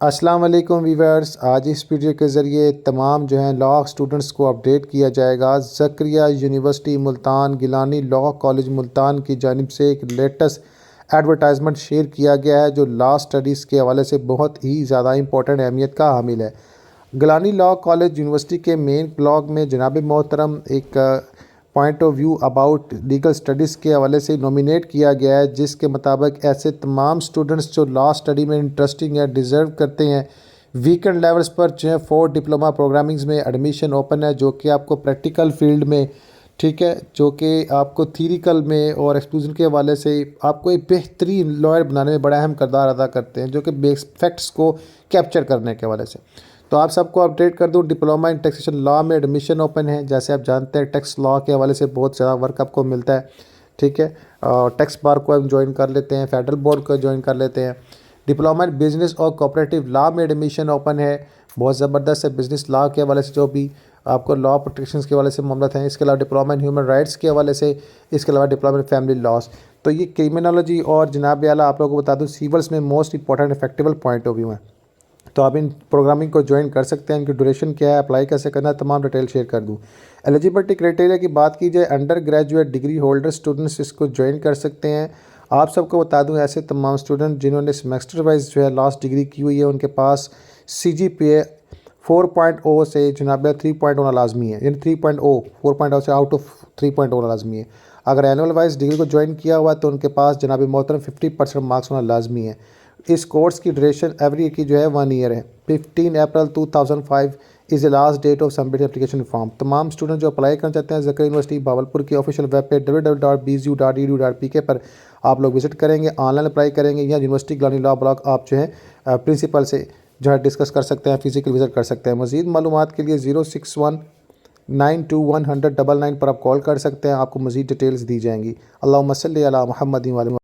السلام علیکم ویورز، آج اس ویڈیو کے ذریعے تمام لا اسٹوڈنٹس کو اپڈیٹ کیا جائے گا۔ Zakariya university Multan Gilani law college Multan کی جانب سے ایک لیٹسٹ ایڈورٹائزمنٹ شیئر کیا گیا ہے جو لا اسٹڈیز کے حوالے سے بہت ہی زیادہ امپورٹنٹ اہمیت کا حامل ہے۔ گیلانی لا کالج یونیورسٹی کے مین بلاگ میں جناب محترم ایک point of view about legal studies کے حوالے سے نومینیٹ کیا گیا ہے، جس کے مطابق ایسے تمام اسٹوڈنٹس جو لا اسٹڈی میں انٹرسٹنگ ہے، ڈیزرو کرتے ہیں، ویکنڈ لیولز پر 4 ڈپلومہ پروگرامنگز میں ایڈمیشن اوپن ہے، جو کہ آپ کو پریکٹیکل فیلڈ میں ٹھیک ہے، جو کہ آپ کو تھیریکل میں اور ایکسکلوژن کے حوالے سے آپ کو ایک بہترین لائر بنانے میں بڑا اہم کردار ادا کرتے ہیں، جو کہ بیس فیکٹس کو کیپچر کرنے کے حوالے سے۔ تو آپ سب کو اپڈیٹ کر دوں، ڈپلومہ ان ٹیکسیشن لا میں ایڈمیشن اوپن ہے۔ جیسے آپ جانتے ہیں ٹیکس لا کے حوالے سے بہت زیادہ ورک آپ کو ملتا ہے، ٹھیک ہے۔ ٹیکس بار کو ہم جوائن کر لیتے ہیں، فیڈرل بورڈ کو جوائن کر لیتے ہیں۔ ڈپلومہ ان بزنس اور کوآپریٹیو لا میں ایڈمیشن اوپن ہے، بہت زبردست ہے۔ بزنس لا کے حوالے سے جو بھی آپ کو لا پروٹیکشنز کے حوالے سے معاملات ہیں، اس کے علاوہ ڈپلومہ ان ہیومن رائٹس کے حوالے سے، اس کے علاوہ ڈپلومہ ان فیملی لاس۔ تو یہ کرمنالوجی اور جناب اعلیٰ آپ لوگوں کو بتا دوں سیولس میں most important affectable point of view ہیں۔ تو آپ ان پروگرامنگ کو جوائن کر سکتے ہیں۔ ان کی ڈیوریشن کیا ہے، اپلائی کیسے کرنا ہے، تمام ڈیٹیل شیئر کر دوں۔ ایلیجیبلٹی کرائٹیریا کی بات کی جائے، under graduate degree holder students اس کو جوائن کر سکتے ہیں۔ آپ سب کو بتا دوں ایسے تمام اسٹوڈنٹ جنہوں نے سیمیسٹر وائز لاسٹ ڈگری کی ہوئی ہے، ان کے پاس CGPA 4.0 سے جناب 3.0 ہونا لازمی ہے، یعنی 3.0 4.0 سے آؤٹ آف 3.0 ہونا لازمی ہے۔ اگر اینول وائز ڈگری کو جوائن کیا ہوا ہے تو ان کے پاس جناب محترم 50% مارکس ہونا لازمی ہے۔ اس کورس کی ڈیوریشن ایوری کی 1 ایئر ہے۔ 15 April 2005 is the last date of submitting application form۔ تمام اسٹوڈنٹ جو اپلائی کرنا چاہتے ہیں زکریا یونیورسٹی بھاولپور کی آفیشیل ویب پہ www.bzu.edu.pk پر آپ لوگ وزٹ کریں گے، آن لائن اپلائی کریں گے، یا یونیورسٹی گیلانی لا بلاک آپ پرنسپل سے ڈسکس کر سکتے ہیں، فزیکل وزٹ کر سکتے ہیں۔ مزید معلومات کے لیے 06192100999 پر آپ کال کر سکتے ہیں، آپ کو مزید ڈیٹیلز دی جائیں گی۔ اللہم صلی علی محمد و علی